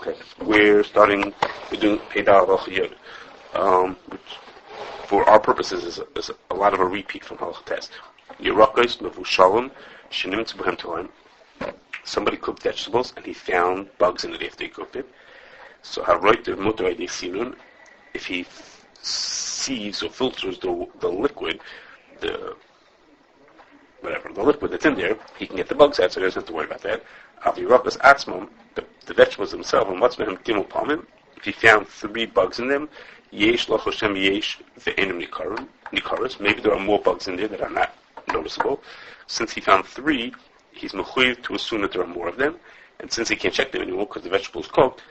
Okay, we're doing Pedal Yod, which for our purposes is a lot of a repeat from Halachos. Yerakos Mevushalim Shinim Tzubuhem Toim. Somebody cooked vegetables and he found bugs in it after he cooked it. So Haroit Mutar Silun, if he sieves or filters the liquid, the liquid that's in there, he can get the bugs out, so he doesn't have to worry about that. Avirokas Atzmom, the vegetables themselves, and what's them Gimel Palmim, if he found 3 bugs in them, Yesh Loch Hashem Yesh Ve'enim Nikaros, maybe there are more bugs in there that are not noticeable. Since he found 3, he's mechuyev to assume that there are more of them, and since he can't check them anymore because the vegetable is cooked,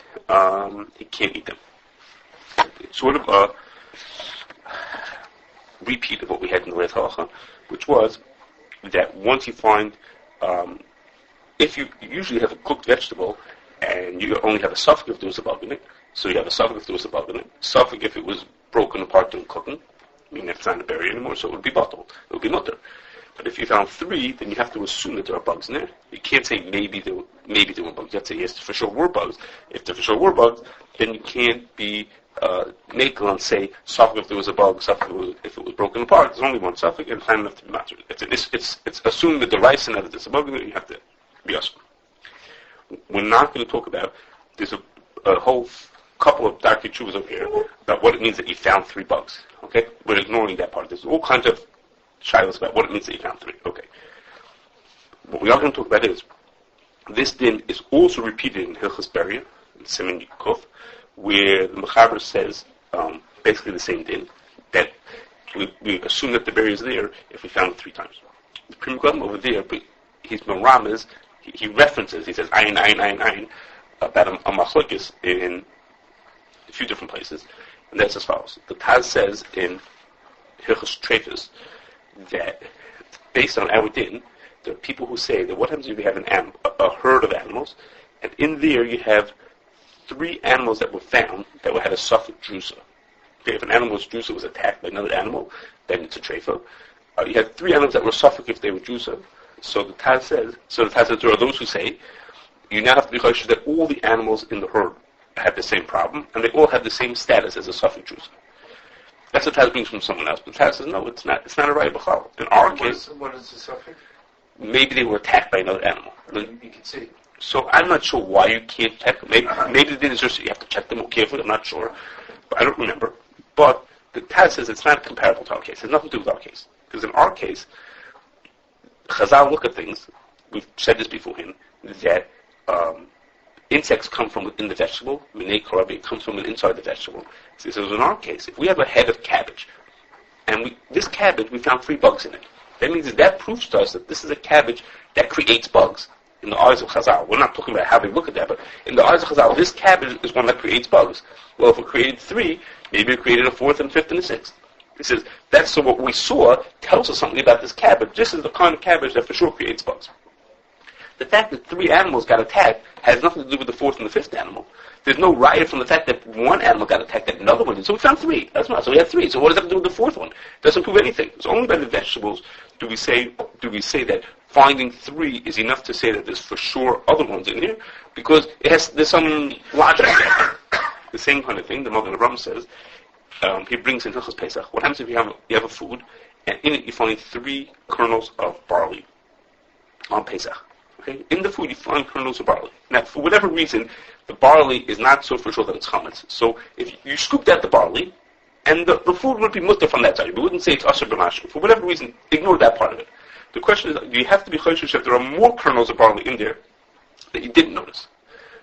he can't eat them. It's sort of a repeat of what we had in the last halacha, which was that once you find, if you usually have a cooked vegetable and you only have a suffix if there was a bug in it, so you have a suffix if there was a bug in it, suffix if it was broken apart during cooking, meaning it's not a berry anymore, so it would be bottled, it would be mutter. But if you found 3, then you have to assume that there are bugs in there. You can't say maybe there were bugs. You have to say yes, for sure were bugs. If there for sure were bugs, then you can't be makel and say suffix if there was a bug, suffix if it was broken apart. There's only one suffix and time enough to be matter. It's assumed that the rice and that there's a bug in there. You have to be assumed. We're not going to talk about. There's a whole couple of dark tshuvas over here about what it means that you found 3 bugs. Okay, we're ignoring that part. There's all kinds of shilas about what it means that you found 3. Okay. What we are going to talk about is this din is also repeated in Hilchos Beria, in Siman Kuf, where the Mechaber says basically the same din, that we assume that the berry is there if we found it 3 times. The Pri Megadim over there, but he's Merames, he references, he says ayin about a machlokes in a few different places, and that's as follows. The Taz says in Hilchos Teraifos that based on our din, there are people who say that what happens if you have a herd of animals, and in there you have 3 animals that were found that had a suffix drusa. Okay, if an animal's drusa was attacked by another animal, then it's a treifa. You have 3 animals that were suffix if they were drusa. So the Taz says there are those who say you now have to be cautious that all the animals in the herd have the same problem, and they all have the same status as a suffix drusa. That's what Taz brings from someone else. But Taz says, no, it's not. It's not a right b'chal. In our case, what is the suffix? Maybe they were attacked by another animal. You can see. So I'm not sure why you can't check them. Maybe they deserve you have to check them more carefully. I'm not sure, but I don't remember. But the Taz says it's not comparable to our case. It has nothing to do with our case. Because in our case, Chazal look at things. We've said this beforehand that insects come from within the vegetable. Minei korabi comes from inside the vegetable. So in our case, if we have a head of cabbage, and this cabbage, we found 3 bugs in it, that means that proves to us that this is a cabbage that creates bugs in the eyes of Chazal. We're not talking about how they look at that, but in the eyes of Chazal, this cabbage is one that creates bugs. Well, if it created 3, maybe it created a 4th and 5th and a 6th. He says, so what we saw tells us something about this cabbage. This is the kind of cabbage that for sure creates bugs. The fact that 3 animals got attacked has nothing to do with the 4th and the 5th animal. There's no riot from the fact that one animal got attacked that another one did. So we found 3. That's not. So we had 3. So what does that have to do with the 4th one? It doesn't prove anything. It's only by the vegetables do we say that finding 3 is enough to say that there's for sure other ones in here, because there's some logic there. The same kind of thing the Magen Avraham says. He brings in Hilchos Pesach. What happens if you have a food and in it you find 3 kernels of barley on Pesach? Okay? In the food you find kernels of barley. Now, for whatever reason, the barley is not so for sure that it's chametz. So if you scooped out the barley, and the food would be mutter from that side. We wouldn't say it's asher b'mashu. For whatever reason, ignore that part of it. The question is, do you have to be choshesh if there are more kernels of barley in there that you didn't notice?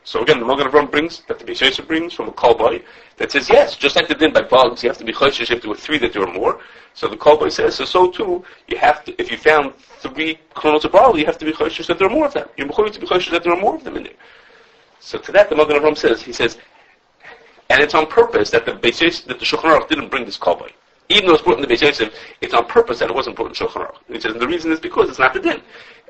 So again, the Magen Avraham brings, that the Beis Yosef brings from a Kol Boy, that says, yes, just like they did by bugs, you have to be choshesh if there were 3 that there were more. So the Kol Boy says, so too, you have to, if you found 3 kernels of barley, you have to be choshesh that there are more of them. You're mechuyev to be choshesh that there are more of them in there. So to that, the Magen Avraham says, he says, and it's on purpose that the Shulchan Aruch didn't bring this Kol Boy. Even though it's brought in the Beis Yosef, it's on purpose that it wasn't brought in Shulchan Aruch. And he says, and the reason is because it's not the din.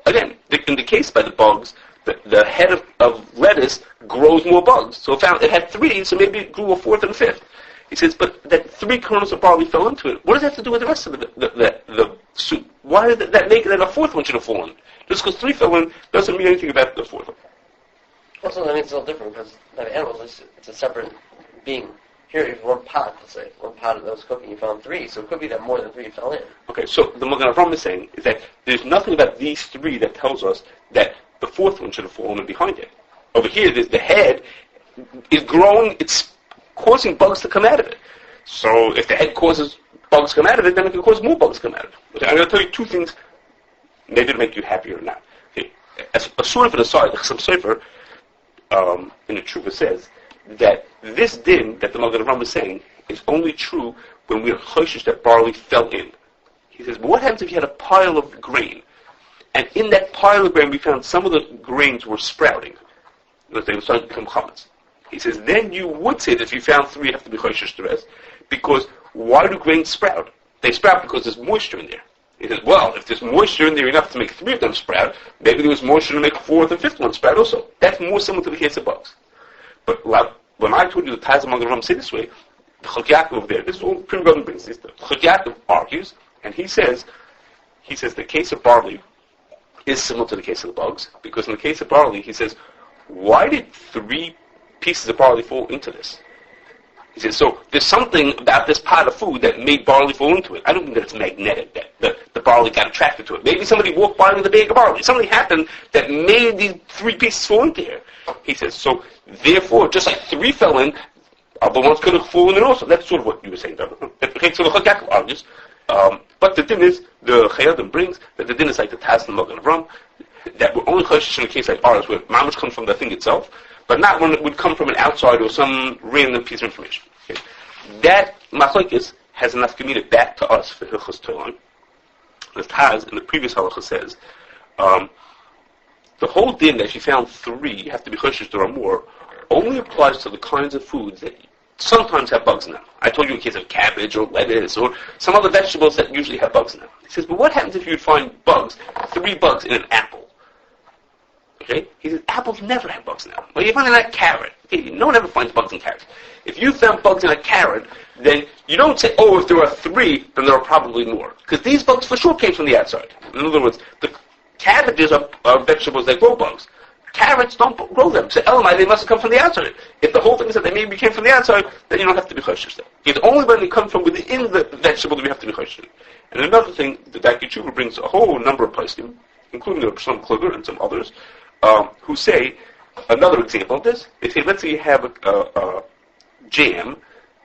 Again, in the case by the bugs, the head of lettuce grows more bugs. So it had 3, so maybe it grew a 4th and a 5th. He says, but that 3 kernels of barley fell into it. What does that have to do with the rest of the soup? Why did that make it that a 4th one should have fallen? Just because 3 fell in doesn't mean anything about the 4th one. Also, that means it's a little different because the animals, it's a separate being. Here, if one pot, let's say, one pot that was cooking, you found 3, so it could be that more than 3 fell in. Okay, so the Magen Avraham is saying is that there's nothing about these 3 that tells us that the 4th one should have fallen in behind it. Over here, the head is growing, it's causing bugs to come out of it. So if the head causes bugs to come out of it, then it can cause more bugs to come out of it. Okay, I'm going to tell you 2 things, maybe to make you happier or not. Okay, as a sort of an aside, some Sefer in the Tshuva says that this din that the Magen Avraham is saying is only true when we are choshish that barley fell in. He says, but what happens if you had a pile of grain, and in that pile of grain we found some of the grains were sprouting? Let's say it was starting to become chametz. He says, then you would say that if you found 3, you have to be choshish the rest, because why do grains sprout? They sprout because there's moisture in there. He says, well, if there's moisture in there enough to make 3 of them sprout, maybe there was moisture to make 4th and 5th one sprout also. That's more similar to the case of bugs. But when I told you the Taz Magen Avraham say this way, the Chok Yaakov over there, this is all Prim Gadol brings this. The Chok Yaakov argues, and he says the case of barley is similar to the case of the bugs, because in the case of barley, he says, why did 3 pieces of barley fall into this? He says, so there's something about this pot of food that made barley fall into it. I don't think that it's magnetic, that the barley got attracted to it. Maybe somebody walked by with a bag of barley. Something happened that made these 3 pieces fall into here. He says, so therefore, just like 3 fell in, other ones could have fallen in also. That's sort of what you were saying, David. Okay, so the Chok Yaakov argues. But the din is, the Chayadim brings, that the din is like the Taz and Magen Avraham, that we're only choshish in a case like ours, where mamash comes from the thing itself, but not when it would come from an outside or some random piece of information. Okay? That machlokes has enough community back to us for Hilchos Torah. The Taz in the previous halacha says, the whole din that you found 3, you have to be choshish there are more, only applies to the kinds of foods that sometimes have bugs in them. I told you in case of cabbage or lettuce or some other vegetables that usually have bugs in them. He says, but what happens if you'd find bugs, 3 bugs in an apple? Okay? He says, apples never have bugs in them. Well, you find in a carrot. Okay? No one ever finds bugs in carrots. If you found bugs in a carrot, then you don't say, oh, if there are 3, then there are probably more. Because these bugs for sure came from the outside. In other words, the cabbages are vegetables that grow bugs. Carrots don't grow them. So elamai, they must have come from the outside. If the whole thing is that they maybe came from the outside, then you don't have to be choshish them. It's only when they come from within the vegetable that we have to be choshish. And another thing, the Daki Tshuva brings a whole number of poskim, including some Kluger and some others, who say, another example of this, they say, let's say you have a jam,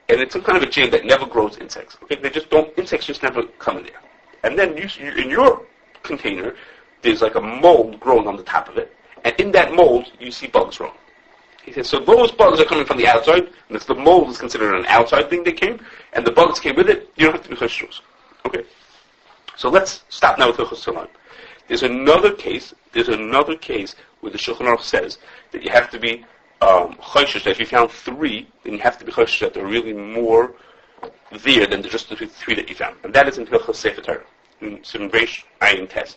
and it's some kind of a jam that never grows insects. Okay, insects just never come in there. And then you in your container, there's like a mold growing on the top of it, and in that mold, you see bugs growing. He says, so those bugs are coming from the outside, and it's the mold is considered an outside thing that came, and the bugs came with it, you don't have to be choshish. Okay. So let's stop now with Hilchos Torah. There's another case where the Shulchan Aruch says that you have to be choshish, that if you found 3, then you have to be choshish that there are really more there than just the 3 that you found. And that is in Hilchos Sefer Torah, in Simon Reish Ayin Tes.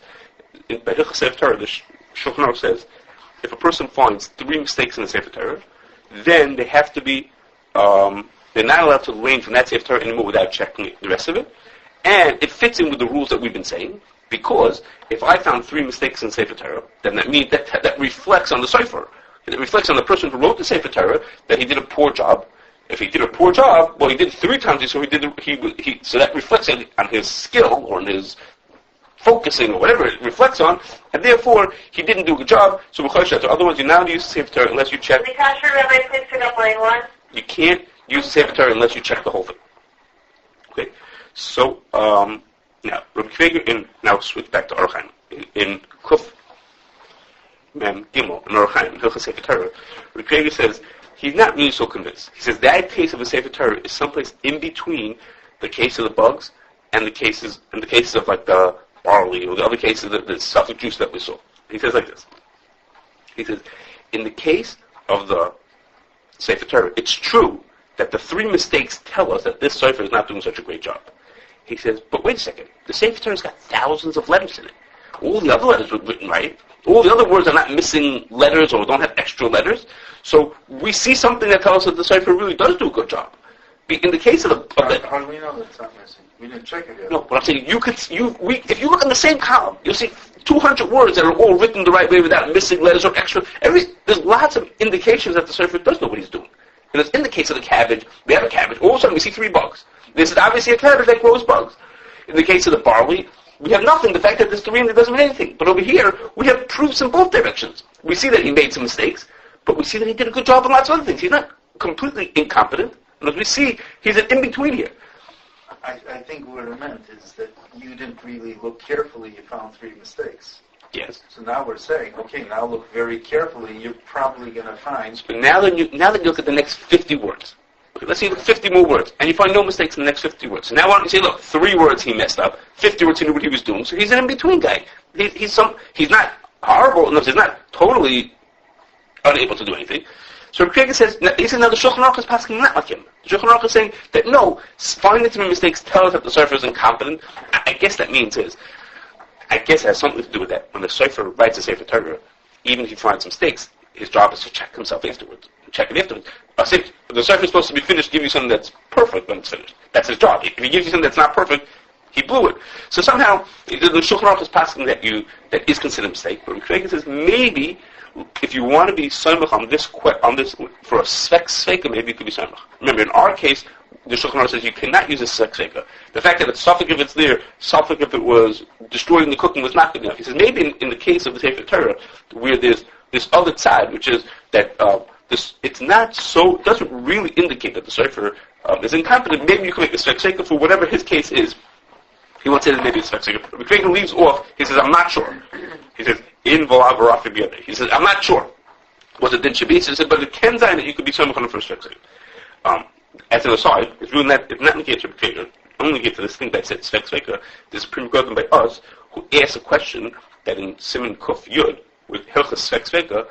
By Hilchos Sefer Torah, the Shulchan Aruch says, if a person finds 3 mistakes in the Sefer Torah, then they have to be, they're not allowed to learn from that Sefer Torah anymore without checking the rest of it. And it fits in with the rules that we've been saying, because if I found 3 mistakes in Sefer Torah, then that means that reflects on the Sefer. It reflects on the person who wrote the Sefer Torah that he did a poor job. If he did a poor job, well, he did it 3 times, so so that reflects on his skill or on his focusing or whatever it reflects on, and therefore he didn't do a good job. So otherwise, you're not use the Sefer Torah unless you check. You can't use the Sefer Torah unless you check the whole thing. Okay, so now Rabbi Kveiger, and now switch back to Aruch in Kuf Mem Gimel in Aruch in Hilchos Sefer Torah. Rabbi Kveiger says he's not really so convinced. He says that case of the Sefer Torah is someplace in between the case of the bugs and the cases of like the barley or the other cases of the suffix juice that we saw. He says like this. He says, in the case of the Sefer Torah, it's true that the 3 mistakes tell us that this Sefer is not doing such a great job. He says, but wait a second, the Sefer Torah's got thousands of letters in it. All the other letters were written right. All the other words are not missing letters or don't have extra letters. So we see something that tells us that the Sefer really does do a good job. In the case of the... How do we know that's not missing? We didn't check it yet. No, what I'm saying, if you look in the same column, you'll see 200 words that are all written the right way without missing letters or extra. There's lots of indications that the Sefer does know what he's doing. And in the case of the cabbage, we have a cabbage. All of a sudden we see 3 bugs. This is obviously a cabbage that grows bugs. In the case of the barley, we have nothing. The fact that there's 3 in it doesn't mean anything. But over here, we have proofs in both directions. We see that he made some mistakes, but we see that he did a good job on lots of other things. He's not completely incompetent. And as we see, he's an in-between here. I think what it meant is that you didn't really look carefully. You found 3 mistakes. Yes. So now we're saying, okay, now look very carefully. You're probably going to find. But now that you look at the next 50 words. Okay, let's say you look 50 more words, and you find no mistakes in the next 50 words. So now why don't you say, look, 3 words he messed up, 50 words he knew what he was doing. So he's an in-between guy. He's not horrible. No, he's not totally unable to do anything. So Kriega says, now the Shulchan Aruch is passing not like him. The Shulchan Aruch is saying that no, finding 3 mistakes tells us that the Sefer is incompetent. I guess that means it has something to do with that. When the Sefer writes a Sefer Torah, even if he finds mistakes, his job is to check himself afterwards. Check it afterwards. The Sefer is supposed to be finished, give you something that's perfect when it's finished. That's his job. If he gives you something that's not perfect, he blew it. So somehow, the Shulchan Aruch is passing that is considered a mistake. But Kriega says maybe if you want to be samach on this for a sveka, maybe you could be samach. Remember, in our case, the Shulchan Aruch says you cannot use a sveka. The fact that it's suffix if it's there, suffix if it was destroying the cooking was not good enough. He says maybe in the case of the Sefer Torah, where there's this other side, which is that it doesn't really indicate that the Sefer is incompetent. Maybe you can make a sveka for whatever his case is. He wants to say that maybe it's sveka. But Kriega leaves off. He says, I'm not sure. He says, in V'lavarafi b'yadeh. He says, I'm not sure. Was it din shabbat? He said, but it can say that you could be samach on the first sveka. As an aside, it's really not in the case of Kriega. I'm going to get to this thing that said sveka. This is pretty good by us, who asked a question that in Siman Kuf Yud, with Hilchas sveka,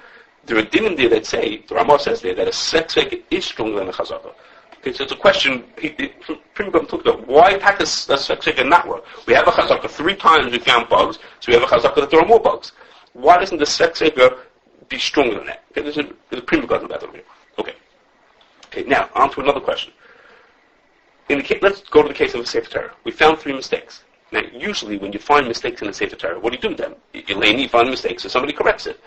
there are dinim there that say, the Ramah says there, that a sveka is stronger than a chazaka. Okay, so it's a question, Prima talked about, why pack a sveka not work? We have a chazaka 3 times we found bugs, so we have a chazaka that there are more bugs. Why doesn't the sveka be stronger than that? Okay, there's a Prima about that over here. Okay, now, on to another question. Let's go to the case of a Sefer Torah. We found 3 mistakes. Now, usually when you find mistakes in a Sefer Torah, what do you do with them? You lay and you find mistakes, so somebody corrects it.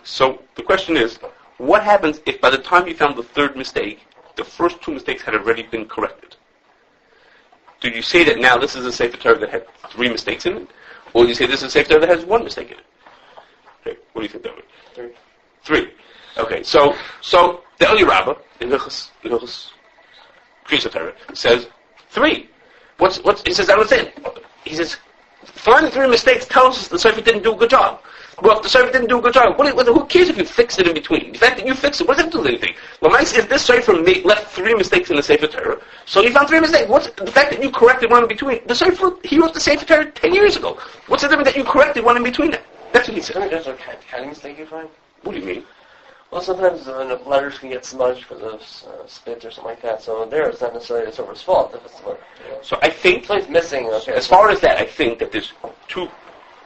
So the question is, what happens if by the time you found the 3rd mistake, the first 2 mistakes had already been corrected? Do you say that now this is a Sefer Torah that had 3 mistakes in it? Or do you say this is a Sefer Torah that has 1 mistake in it? Okay, what do you think that would be? 3. Okay, so the Eli Rabbah in Hilchos Sefer Torah says 3. He says, I was in. He says, finding 3 mistakes tells us the Sefer didn't do a good job. Well, if the Sefer didn't do a good job, who cares if you fix it in between? The fact that you fix it, what does it do with anything? Well, nice is this Sefer left 3 mistakes in the Sefer Torah, so you found 3 mistakes. What's the fact that you corrected 1 in between? The Sefer, he wrote the Sefer Torah 10 years ago. What's the difference that you corrected 1 in between it? That's what he said. There's a counting mistake you find? What do you mean? Well, sometimes letters can get smudged because of spit or something like that. So there, it's not necessarily the server's fault if it's So I think, so it's missing. Okay. As far as that, I think that there's 2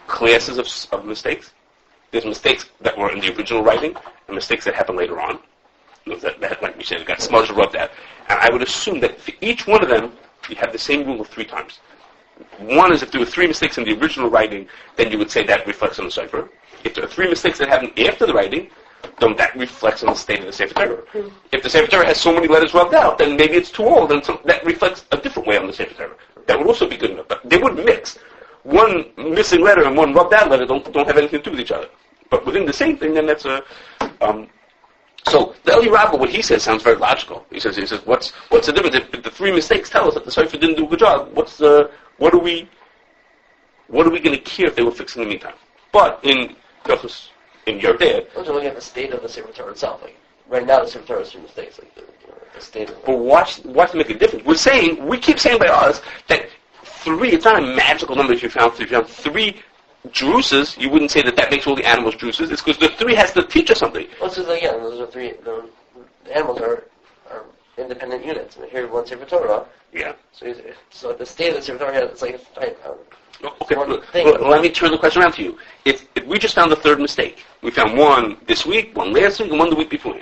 classes of mistakes. There's mistakes that were in the original writing and mistakes that happened later on. That like we said, got smudged or rubbed out. And I would assume that for each one of them, you have the same rule of 3 times. One is if there were 3 mistakes in the original writing, then you would say that reflects on the Sefer. If there are 3 mistakes that happened after the writing, then that reflects on the state of the Sefer Torah. If the Sefer Torah has so many letters rubbed out, then maybe it's too old, and that reflects a different way on the Sefer Torah. That would also be good enough. But they wouldn't mix. One missing letter and one rubbed out letter don't have anything to do with each other. But within the same thing, then that's a... So the Eli Rabbah, what he says sounds very logical. He says, what's the difference? If the 3 mistakes tell us that the Sefer didn't do a good job, what are we going to care if they were fixed in the meantime? But in Yordeh... I'm just looking at the state of the Sefer Torah itself. Like, right now, the Sefer Torah has 3 mistakes. Like the state of... But watch to make a difference. We keep saying by us that 3, it's not a magical number if you found 3. If you found 3 juices, you wouldn't say that makes all the animals juices. It's because the 3 has to teach us something. Well, so again, those are 3. The animals are independent units. And here, one Sefer Torah. Yeah. So the state of the Sefer Torah, it's like okay. Let me turn the question around to you. If we just found the 3rd mistake, we found 1 this week, 1 last week, and 1 the week before.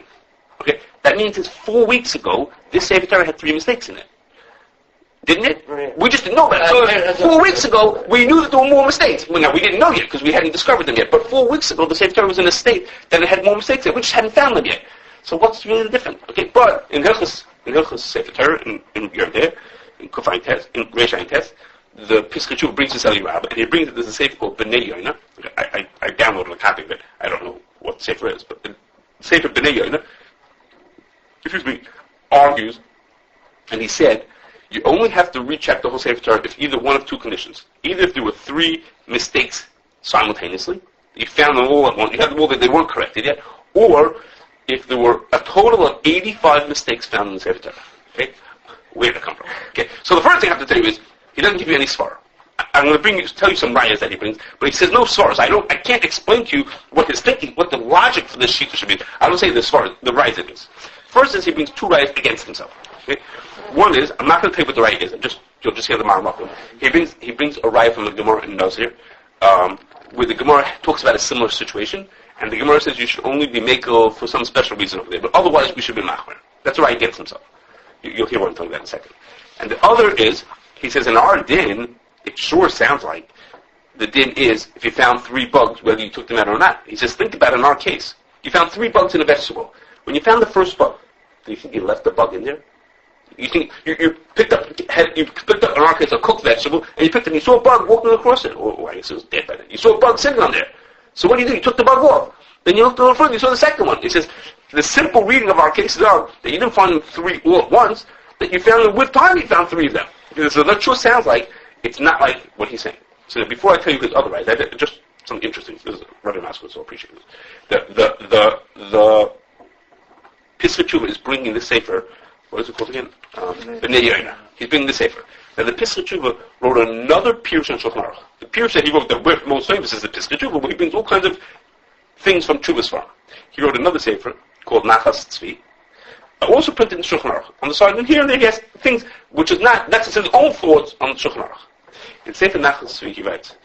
Okay, that means it's 4 weeks ago. This Sefer Torah had 3 mistakes in it. Didn't it? Right. We just didn't know about it. So 4 weeks ago, we knew that there were more mistakes. Well, now, we didn't know yet because we hadn't discovered them yet. But 4 weeks ago, the Sefer Torah was in a state that it had more mistakes in it. We just hadn't found them yet. So what's really the difference? Okay, but in Halachos Sefer Torah, in Yerdeh, in Kufayin Test, in Reishayin Test, the Pischei Teshuva brings this Eliyab, and he brings it. There's a Sefer called Bnei Yoina. I downloaded a copy of it. I don't know what Sefer is, but the Sefer Bnei Yoina, argues, and he said, you only have to recheck the whole Sefer Torah if either one of two conditions. Either if there were 3 mistakes simultaneously, you found them all at once, you had them all that they weren't corrected yet, or if there were a total of 85 mistakes found in the Sefer Torah. Okay? Where did it come from? Okay? So the first thing I have to tell you is, he doesn't give you any svara. I'm going to tell you some rayas that he brings, but he says no svaras. I can't explain to you what his thinking, what the logic for this shita should be. I don't say the svaras, the rayas it is. First is he brings 2 rayas against himself. Okay? One is, I'm not going to tell you what the raya is. You'll just hear the Maramachim. He brings a raya from the Gemara in Nazir, where the Gemara talks about a similar situation, and the Gemara says you should only be makel for some special reason over there, but otherwise we should be machmer. That's the raya against himself. You'll hear what I'm talking about in a second. And the other is, he says in our din, it sure sounds like the din is if you found 3 bugs, whether you took them out or not. He says, think about it in our case. You found 3 bugs in a vegetable. When you found the first bug, do you think you left the bug in there? You think you picked up in our case a cooked vegetable, and you picked it and you saw a bug walking across it. Or I guess it was dead by then. You saw a bug sitting on there. So what do? You took the bug off. Then you looked a little further, you saw the second one. He says, the simple reading of our cases are that you didn't find 3 all at once, that you found them with time, you found 3 of them. So that sure sounds like it's not like what he's saying. So before I tell you his other right, just something interesting. This is Rabbi Maskell, so I appreciate this. The Pischei Teshuva is bringing the Sefer. What is it called again? Bnei Yoina. He's bringing the Sefer. Now the Pischei Teshuva wrote another Pirush on Shulchan Aruch. The Pirush that he wrote, the most famous is the Pischei Teshuva, where he brings all kinds of things from Teshuvas from. He wrote another Sefer called Nachas Tzvi, also printed in Shulchan Aruch. On the side, and here and there he has things which is not, that's his own thoughts on Shulchan Aruch. In Sefer Nachas Tzvi he writes,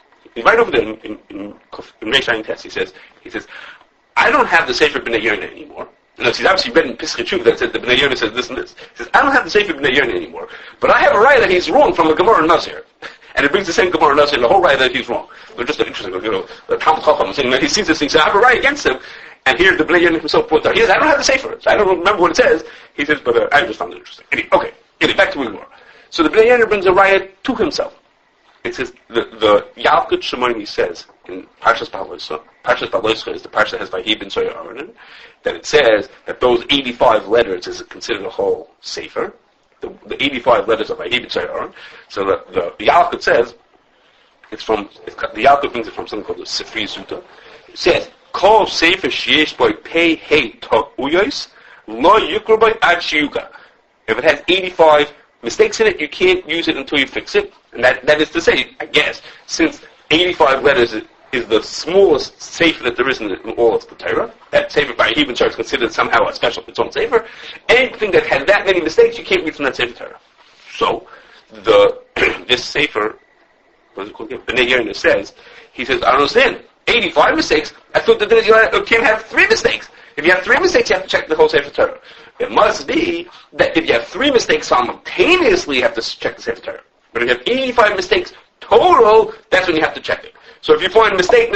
right over there in Reishayin Test, he says, I don't have the Sefer Bnei Yoina anymore. And he's obviously read in Pischei Teshuva that said the Bnei Yoina says this and this. He says, I don't have the Sefer Bnei Yoina anymore, but I have a raya that he's wrong from the Gemara Nazir. And it brings the same Gemara Nazir and the whole raya that he's wrong. They're just interesting, the Talmud Chacham saying that he sees this thing, he says, I have a raya against him. And here the Bnei Yoina himself brought down. He says, I don't have the Sefer. So I don't remember what it says. He says, but I just found it interesting. Anyway, back to where we were. So the Bnei Yoina brings a raya to himself. It says, the Yalkut Shimoni says, in Parshas Baloischa is the Parsha that has Vayhi ben Soya Aaron, that it says that those 85 letters is considered a whole Sefer. The 85 letters of Vayhi ben Soya Aaron. So the Yalkut says, the Yalkut brings it from something called the Sifri Zuta. It says, Kol Sefer Sheyesh Boy Pei Hei To Uyos Lo Yukro Boy Ad Shiyuka. If it has 85 mistakes in it, you can't use it until you fix it. And that is to say, I guess, since 85 letters is the smallest Sefer that there is in all of the Torah, that Sefer by Hebrew Torah is considered somehow a special, its own Sefer. Anything that had that many mistakes, you can't read from that Sefer Torah. So, this Sefer, what is it called again? Bnei Yoina says, he says, I don't understand. 85 mistakes? I thought that you can't have 3 mistakes. If you have 3 mistakes, you have to check the whole Sefer Torah. It must be that if you have 3 mistakes simultaneously, you have to check the Sefer Torah. But if you have 85 mistakes total, that's when you have to check it. So if you find mistake,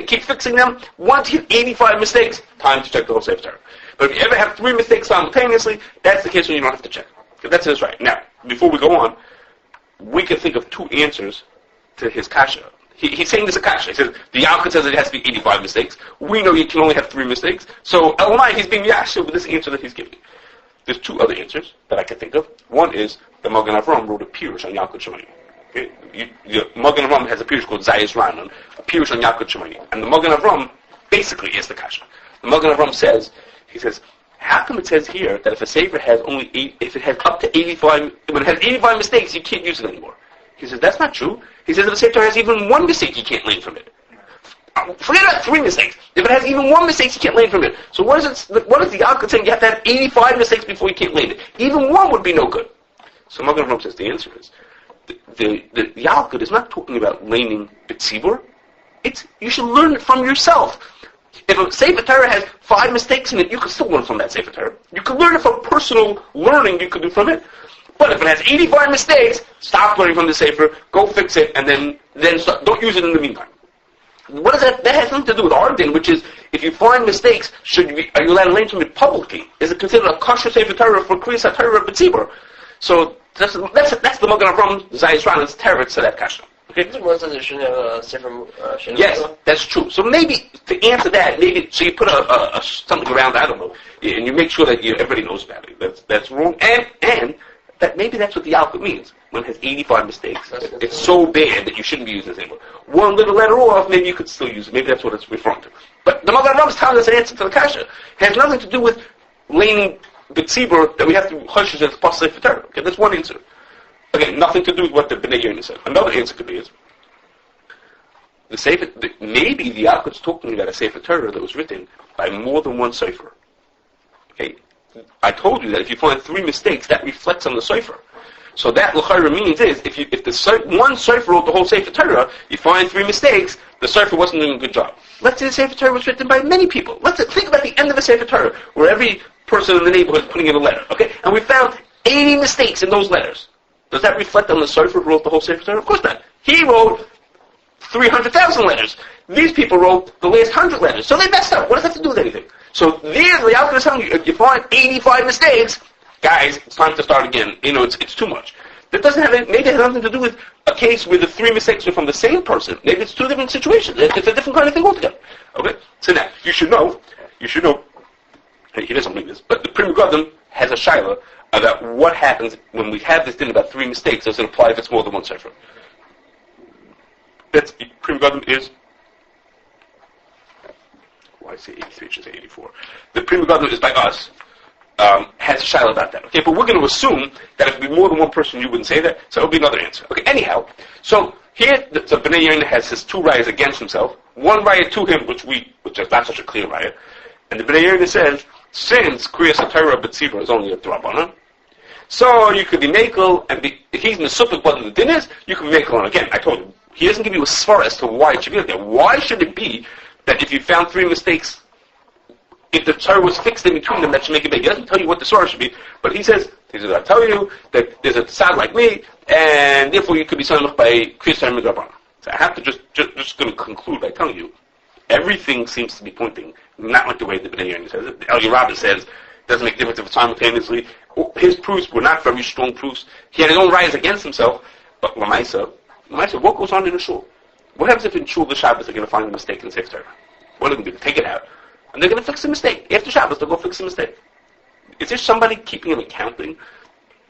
keep fixing them. Once you have 85 mistakes, time to check the whole Sefer Torah. But if you ever have 3 mistakes simultaneously, that's the case when you don't have to check. Okay, that's his right. Now, before we go on, we can think of 2 answers to his kasha. He's saying this a kasha. He says, the Yalkut says it has to be 85 mistakes. We know you can only have 3 mistakes. So, Elamai, he's being yasha with this answer that he's giving. There's 2 other answers that I can think of. One is, the Magen Avraham wrote a Pirush on Yalkut Shimoni. Okay? The Magen Avraham has a Pirush called Zayis Ranon, a Pirush on Yalkut Shimoni. And the Magen Avraham basically is the kasha. The Magen Avraham says, how come it says here that if a Sefer has if it has up to 85, when it has 85 mistakes, you can't use it anymore? He says, that's not true. He says if a Sefer has even 1 mistake, you can't learn from it. Forget about 3 mistakes. If it has even 1 mistake, you can't learn from it. So what is the Yalkut saying? You have to have 85 mistakes before you can't learn it. Even 1 would be no good. So Magen Avraham says the answer is, the Yalkut is not talking about learning b'tzibur. You should learn it from yourself. If a Sefer Torah has 5 mistakes in it, you can still learn from that Sefer Torah. You can learn it from personal learning you can do from it. But if it has 85 mistakes, stop learning from the Sefer, go fix it, and then start, don't use it in the meantime. What does that has nothing to do with our din, which is, if you find mistakes, are you allowed to learn from it publicly? Is it considered a Kashrus Sefer Torah for Kriyas Torah B'tzibur? So that's the Magen Avraham Zayis Ran's Teretz to that kasha. Okay? One says you shouldn't have a Sefer. Yes, that's true. So maybe to answer that, so you put a something around, I don't know, and you make sure that everybody knows about it. That's wrong, and that maybe that's what the Alpha means. When it has 85 mistakes, it's so bad that you shouldn't be using this anymore. One little letter off, maybe you could still use it. Maybe that's what it's referring to. But the Magen Avraham is telling us an answer to the kasha. It has nothing to do with laning the tzibur that we have to hush as pas Sefer Torah. Okay, that's one answer. Again, nothing to do with what the Bnei Yonah said. Another answer could be is maybe the Aruch is talking about a Sefer Torah that was written by more than one Sefer. Okay, I told you that if you find 3 mistakes, that reflects on the Sefer. So that l'chayra means is if one Sefer wrote the whole Sefer Torah, you find 3 mistakes, the Sefer wasn't doing a good job. Let's say the Sefer Torah was written by many people. Think about the end of the Sefer Torah, where every person in the neighborhood is putting in a letter. Okay, and we found 80 mistakes in those letters. Does that reflect on the Sefer who wrote the whole Sefer Torah? Of course not. He wrote 300,000 letters. These people wrote the last 100 letters. So they messed up. What does that have to do with anything? So there, the Alpha is telling you, if you find 85 mistakes, guys, it's time to start again. It's too much. That doesn't have maybe it has nothing to do with a case where the 3 mistakes are from the same person. Maybe it's 2 different situations. It's a different kind of thing altogether. Okay? So now, you should know, he doesn't believe this, but the Pri Megadim has a shaila about what happens when we have this thing about 3 mistakes. Does it apply if it's more than one Sefer? That's Pri Megadim is. Why I say 83? I should say 84. The Pri Megadim is by us. Has a shaila about that. Okay, but we're going to assume that if it would be more than one person, you wouldn't say that. So it would be another answer. Okay. Anyhow, so here the Bnei Yonah has his 2 rayas against himself. One raya to him, which is not such a clear raya, and the Bnei Yonah says, since Kriyas Torah B'tzibur is only a D'Rabbanan, so you could be Mekel, and if he's in the Suffolk what the din is, you can be Mekel. And again, I told you, he doesn't give you a svara as to why it should be like that. Why should it be that if you found 3 mistakes, if the Torah was fixed in between them, that should make it big? He doesn't tell you what the svara should be, but he says, I tell you that there's a tzad like me, and therefore you could be samach by Kriyas Torah D'Rabbanan. So I have to just going to conclude by telling you, everything seems to be pointing, not like the way the Bnei Yonah says it. El Yerabah says, it doesn't make a difference if it's simultaneously. His proofs were not very strong proofs. He had his own rayas against himself, but Lamaisa, what goes on in a shul? What happens if in shul the Shabbos they're going to find a mistake in Sefer Torah? What are they going to do? Take it out. And they're going to fix the mistake. After Shabbos, they'll go fix the mistake. Is there somebody keeping an accounting?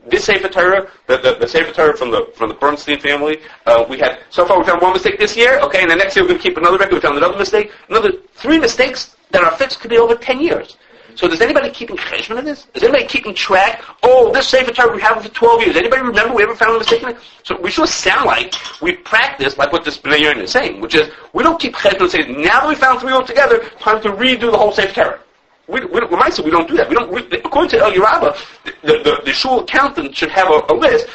This Sefer Torah, the Sefer Torah from the Bernstein family, we found 1 mistake this year, okay, and the next year we're going to keep another record, we found another mistake, another 3 mistakes that are fixed could be over 10 years. So does anybody keeping cheshbon of this? Is anybody keeping track? Oh, this Sefer Torah we have it for 12 years. Anybody remember we ever found a mistake in it? So we sure sound like we practice like what this Bnei Yonah is saying, which is we don't keep cheshbon and say, now that we found 3 altogether, time to redo the whole Sefer Torah. We don't do that. According to El Yerabah, the shul accountant should have a list.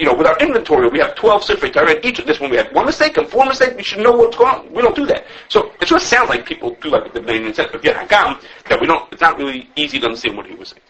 With our inventory, we have 12 Sefer Torah, and each of this one we had 1 mistake and 4 mistakes. We should know what's going on. We don't do that. So it just sounds like people do like the Bnei Yonah said, but yet Hagam, that we don't. It's not really easy to understand what he was saying.